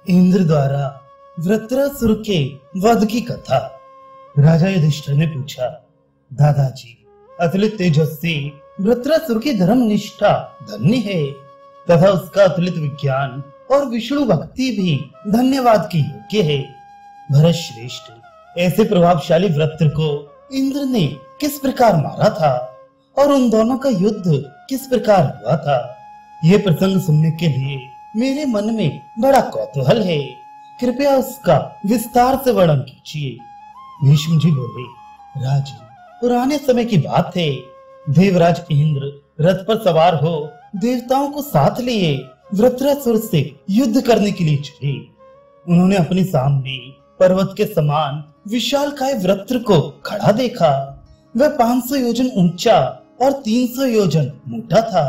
इंद्र द्वारा वृत्रासुर के वध की कथा। राजा युधिष्ठिर ने पूछा, दादाजी, अतुलित तेजस्वी वृत्रासुर की धर्म निष्ठा धन्य है तथा उसका अतुलित विज्ञान और विष्णु भक्ति भी धन्यवाद की योग्य है। भरत श्रेष्ठ, ऐसे प्रभावशाली वृत्र को इंद्र ने किस प्रकार मारा था और उन दोनों का युद्ध किस प्रकार हुआ था, ये प्रसंग सुनने के लिए मेरे मन में बड़ा कौतूहल है। कृपया उसका विस्तार से वर्णन कीजिए। भीष्म जी बोले, राजन, पुराने समय की बात है। देवराज इंद्र रथ पर सवार हो देवताओं को साथ लिए वृत्रासुर से युद्ध करने के लिए चले। उन्होंने अपने सामने पर्वत के समान विशालकाय वृत्र को खड़ा देखा। वह 500 योजन ऊंचा और 300 योजन मोटा था।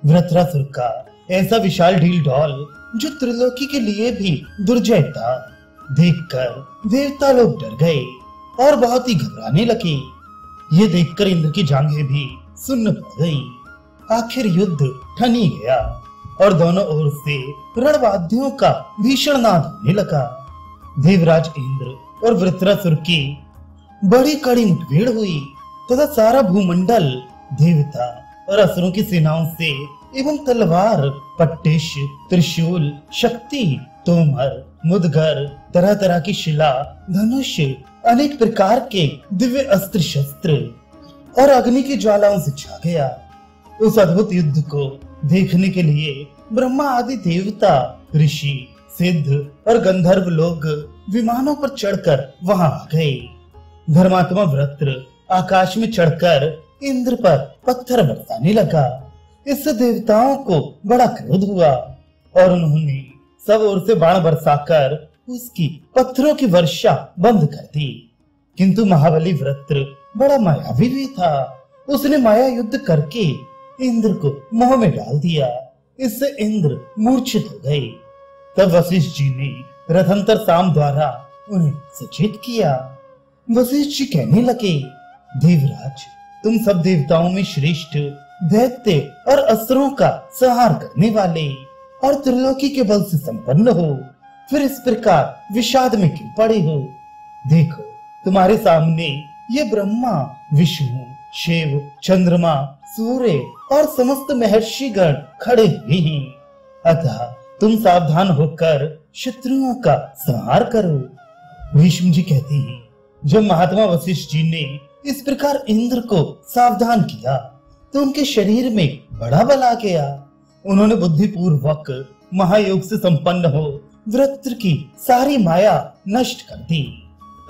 वृत्रासुर का ऐसा विशाल ढील ढोल जो त्रिलोकी के लिए भी दुर्जय था, देखकर देवता लोग डर गए और बहुत ही घबराने लगे। ये देखकर इंद्र की जांघें भी सुन्न पड़ गई। आखिर युद्ध ठन ही गया और दोनों ओर से रणवाद्यों का भीषण नाद होने लगा। देवराज इंद्र और वृत्रासुर की बड़ी कड़ी मुठभेड़ हुई तथा सारा भूमंडल देवता और असुरों की सेनाओं से एवं तलवार, पट्टिश, त्रिशूल, शक्ति, तोमर, मुदगर, तरह तरह की शिला, धनुष, अनेक प्रकार के दिव्य अस्त्र शस्त्र और अग्नि की ज्वालाओं से छा गया। उस अद्भुत युद्ध को देखने के लिए ब्रह्मा आदि देवता, ऋषि, सिद्ध और गंधर्व लोग विमानों पर चढ़कर वहां आ गए। धर्मात्मा वृत्र आकाश में चढ़कर इंद्र पर पत्थर बरसाने लगा। इससे देवताओं को बड़ा क्रोध हुआ और उन्होंने सब ओर से बाण बरसाकर उसकी पत्थरों की वर्षा बंद कर दी। किंतु महाबली वृत्र बड़ा मायावी भी था। उसने माया युद्ध करके इंद्र को मोह में डाल दिया। इससे इंद्र मूर्छित हो गए। तब वशिष्ठ जी ने रथंतर साम द्वारा उन्हें सचेत किया। वशिष्ठ जी कहने लगे, देवराज, तुम सब देवताओं में श्रेष्ठ, दैत्य और असुरों का संहार करने वाले और त्रिलोकी के बल से संपन्न हो, फिर इस प्रकार विषाद में क्यों पड़े हो? देखो, तुम्हारे सामने ये ब्रह्मा, विष्णु, शिव, चंद्रमा, सूर्य और समस्त महर्षिगण खड़े हुए हैं। अतः तुम सावधान होकर शत्रुओं का संहार करो। भीष्म जी कहते हैं, जब महात्मा वशिष्ठ जी ने इस प्रकार इंद्र को सावधान किया तो उनके शरीर में बड़ा बल आ गया। उन्होंने बुद्धिपूर्वक महायोग से संपन्न हो वृत्र की सारी माया नष्ट कर दी।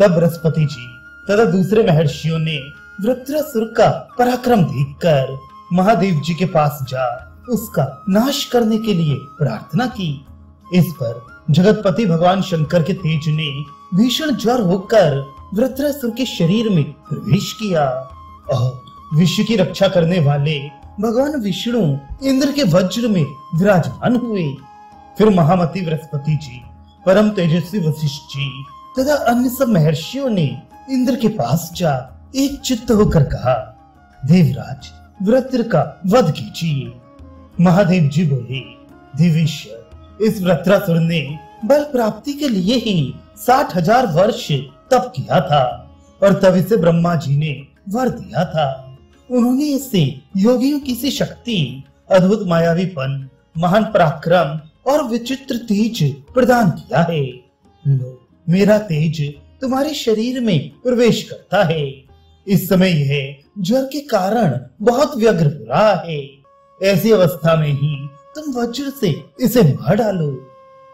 तब बृहस्पति जी तथा दूसरे महर्षियों ने वृत्रासुर का पराक्रम देखकर महादेव जी के पास जा उसका नाश करने के लिए प्रार्थना की। इस पर जगतपति भगवान शंकर के तेज ने भीषण ज्वर होकर वृत्रासुर के शरीर में प्रवेश किया और विश्व की रक्षा करने वाले भगवान विष्णु इंद्र के वज्र में विराजमान हुए। फिर महामती बृहस्पति जी, परम तेजस्वी वशिष्ठ जी तथा अन्य सब महर्षियों ने इंद्र के पास जा एक चित्त होकर कहा, देवराज, वृत्र का वध कीजिए। महादेव जी बोले, देवेश्वर, इस वृत्रासुर ने बल प्राप्ति के लिए ही 60,000 वर्ष तप किया था और तब इसे ब्रह्मा जी ने वर दिया था। उन्होंने इसे योगियों की सी शक्ति, अद्भुत मायावीपन, महान पराक्रम और विचित्र तेज प्रदान किया है। लो, मेरा तेज तुम्हारे शरीर में प्रवेश करता है। इस समय यह ज्वर के कारण बहुत व्यग्र हो रहा है। ऐसी अवस्था में ही तुम वज्र से इसे मार डालो।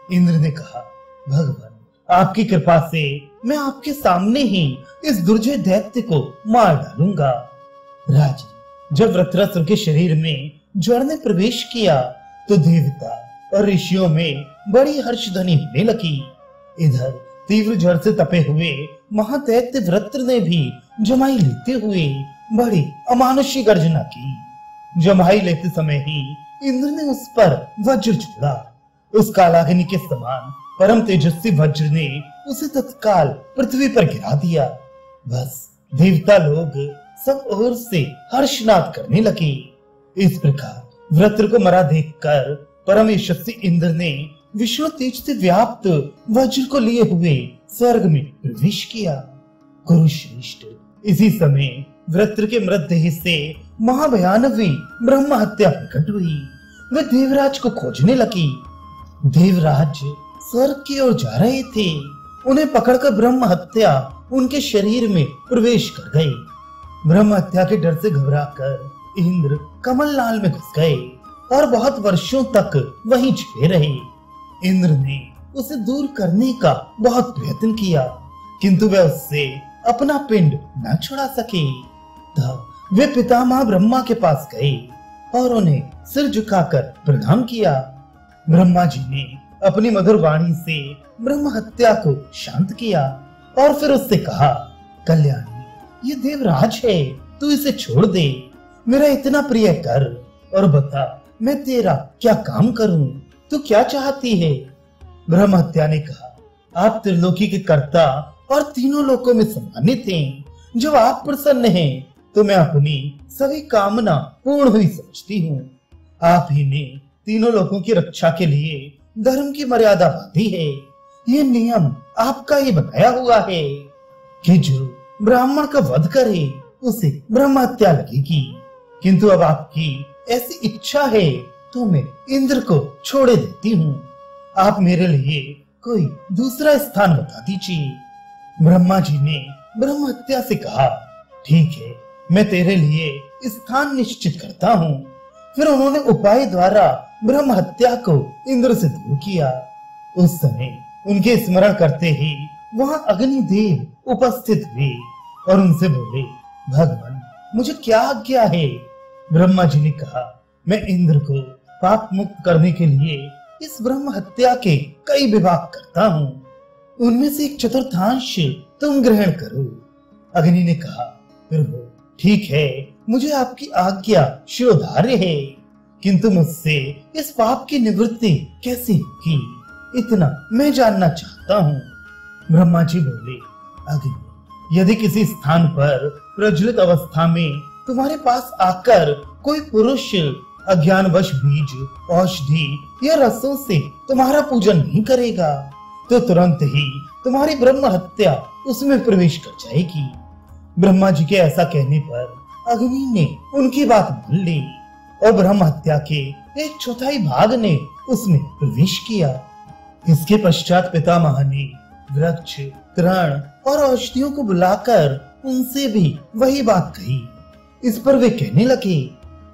इंद्र ने कहा, भगवान, आपकी कृपा से मैं आपके सामने ही इस दुर्जय दैत्य को मार डालूंगा। राजन, जब वृत्रासुर के शरीर में ज्वर ने प्रवेश किया तो देवता और ऋषियों में बड़ी हर्षध्वनि होने लगी। इधर तीव्र ज्वर से तपे हुए महादैत्य वृत्र ने भी जमाई लेते हुए बड़ी अमानुषी गर्जना की। जमाई लेते समय ही इंद्र ने उस पर वज्र छोड़ा। उस कालाग्नि के समान परम तेजस्वी वज्र ने उसे तत्काल पृथ्वी पर गिरा दिया। बस देवता लोग सब ओर से हर्षनाद करने लगे। इस प्रकार वृत्र को मरा देखकर परम यशस्वी इंद्र ने विष्णु तेज से व्याप्त वज्र को लिए हुए स्वर्ग में प्रवेश किया। कुरुश्रेष्ठ, इसी समय वृत्र के मृतदेह से महाभयानवी ब्रह्म हत्या प्रकट हुई। वे देवराज को खोजने लगी। देवराज स्वर्ग की ओर जा रहे थे। उन्हें पकड़कर ब्रह्म हत्या उनके शरीर में प्रवेश कर गई। ब्रह्म हत्या के डर से घबराकर इंद्र कमललाल में घुस गए और बहुत वर्षों तक वहीं छिपे रहे। इंद्र ने उसे दूर करने का बहुत प्रयत्न किया, किंतु वह उससे अपना पिंड न छुड़ा सके। तब वे पितामह ब्रह्मा के पास गए और उन्हें सिर झुकाकर प्रणाम किया। ब्रह्मा जी ने अपनी मधुर वाणी से ब्रह्म हत्या को शांत किया और फिर उससे कहा, कल्याणी, ये देवराज है, तू इसे छोड़ दे। मेरा इतना प्रिय कर और बता, मैं तेरा क्या काम करूं? तू क्या चाहती है? ब्रह्म हत्या ने कहा, आप त्रिलोकी के कर्ता और तीनों लोकों में सम्मानित हैं। जब आप प्रसन्न हैं, तो मैं अपनी सभी कामना पूर्ण हुई समझती हूँ। आप ही ने तीनों लोगों की रक्षा के लिए धर्म की मर्यादा बांधी है। ये नियम आपका ही बनाया हुआ है कि जो ब्राह्मण का वध करे उसे ब्रह्म हत्या लगेगी। किंतु अब आपकी ऐसी इच्छा है तो मैं इंद्र को छोड़े देती हूँ। आप मेरे लिए कोई दूसरा स्थान बता दीजिए। ब्रह्मा जी ने ब्रह्म हत्या से कहा, ठीक है, मैं तेरे लिए स्थान निश्चित करता हूँ। फिर उन्होंने उपाय द्वारा ब्रह्म हत्या को इंद्र से दूर किया। उस समय उनके स्मरण करते ही वहां अग्निदेव उपस्थित हुए और उनसे बोले, भगवान, मुझे क्या आज्ञा है? ब्रह्मा जी ने कहा, मैं इंद्र को पाप मुक्त करने के लिए इस ब्रह्म हत्या के कई विभाग करता हूँ। उनमें से एक चतुर्थांश तुम ग्रहण करो। अग्नि ने कहा, प्रभु, ठीक है, मुझे आपकी आज्ञा शिरोधार्य है, किंतु मुझसे इस पाप की निवृत्ति कैसे होगी, इतना मैं जानना चाहता हूँ। ब्रह्मा जी बोले, अग्नि, यदि किसी स्थान पर प्रज्वलित अवस्था में तुम्हारे पास आकर कोई पुरुष अज्ञानवश बीज, औषधि या रसों से तुम्हारा पूजन नहीं करेगा, तो तुरंत ही तुम्हारी ब्रह्म हत्या उसमें प्रवेश कर जाएगी। ब्रह्मा जी के ऐसा कहने पर अग्नि ने उनकी बात मान ली और ब्रह्म हत्या के 1/4 भाग ने उसमें प्रवेश किया। इसके पश्चात पितामह ने वृक्ष, तृण और औषधियों को बुलाकर उनसे भी वही बात कही। इस पर वे कहने लगे,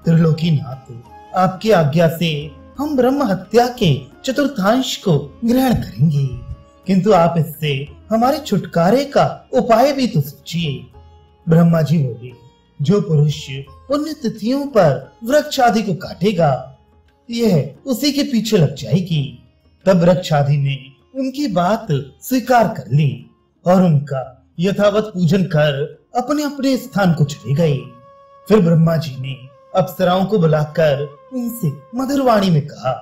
त्रिलोकीनाथ, आपकी आज्ञा से हम ब्रह्म हत्या के चतुर्थांश को ग्रहण करेंगे, किंतु आप इससे हमारे छुटकारे का उपाय भी तो सोचिए। ब्रह्मा जी बोले, जो पुरुष पुण्य तिथियों पर वृक्ष आदि को काटेगा, यह उसी के पीछे लग जाएगी। तब वृक्ष आदि ने उनकी बात स्वीकार कर ली और उनका यथावत पूजन कर अपने अपने स्थान को चले गए। फिर ब्रह्मा जी ने अप्सराओं को बुलाकर उनसे मधुर वाणी में कहा,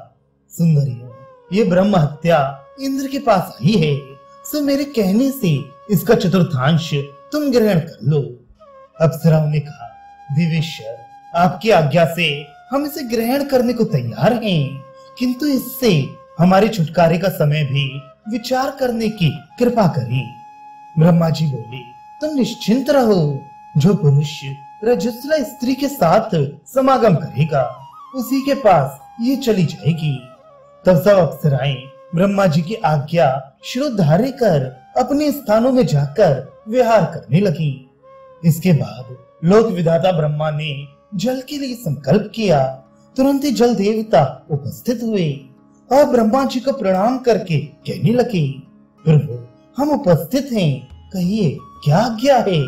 सुंदरियों, ये ब्रह्म हत्या इंद्र के पास आई है, सो मेरे कहने से इसका चतुर्थांश तुम ग्रहण कर लो। अप्सराओं ने कहा, देवेश्वर, आपकी आज्ञा से हम इसे ग्रहण करने को तैयार हैं, किंतु इससे हमारे छुटकारे का समय भी विचार करने की कृपा करें। ब्रह्मा जी बोले, तुम निश्चिंत रहो, जो पुरुष रजस्वला स्त्री के साथ समागम करेगा उसी के पास ये चली जाएगी। तब सब अप्सराएं ब्रह्मा जी की आज्ञा शिरोधार्य कर अपने स्थानों में जाकर विहार करने लगी। इसके बाद लोक विधाता ब्रह्मा ने जल के लिए संकल्प किया। तुरंत ही जल देवता उपस्थित हुए और ब्रह्मा जी को प्रणाम करके कहने लगे, प्रभु, हम उपस्थित हैं, कहिए क्या आज्ञा है?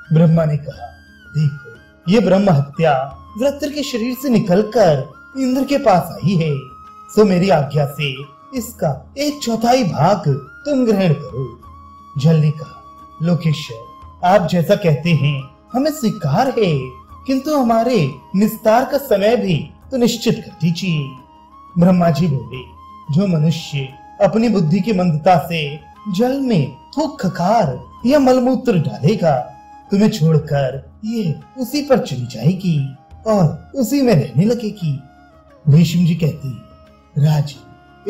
ब्रह्मा ने कहा, देखो, ये ब्रह्म हत्या वृत्र के शरीर से निकलकर इंद्र के पास आई है, सो मेरी आज्ञा से इसका 1/4 भाग तुम ग्रहण करो। जल ने कहा, लोकेश्वर, आप जैसा कहते हैं हमें स्वीकार है, किंतु हमारे निस्तार का समय भी तो निश्चित कर दीजिए। ब्रह्मा जी बोले, जो मनुष्य अपनी बुद्धि की मंदता से जल में थूक खखार या मलमूत्र डालेगा, तुम्हें छोड़कर ये उसी पर चली जाएगी और उसी में रहने लगेगी। भीष्म जी कहती, राज,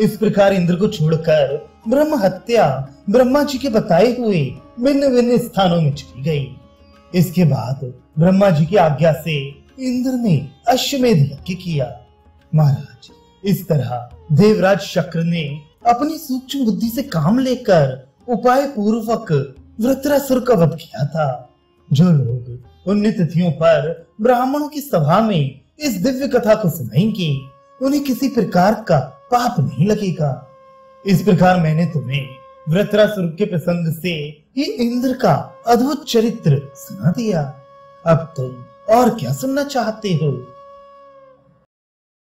इस प्रकार इंद्र को छोड़कर ब्रह्म हत्या ब्रह्मा जी के बताए हुए भिन्न भिन्न स्थानों में चली गई। इसके बाद ब्रह्मा जी की आज्ञा से इंद्र ने अश्वमेध यज्ञ किया। महाराज, इस तरह देवराज शक्र ने अपनी सूक्ष्म बुद्धि से काम लेकर उपाय पूर्वक वृत्रासुर का वध किया था। जो लोग पुण्य तिथियों पर ब्राह्मणों की सभा में इस दिव्य कथा को सुनेंगे, उन्हें किसी प्रकार का पाप नहीं लगेगा। इस प्रकार मैंने तुम्हें वृत्रासुर के प्रसंग से ही इंद्र का अद्भुत चरित्र सुना दिया। अब तुम और क्या सुनना चाहते हो?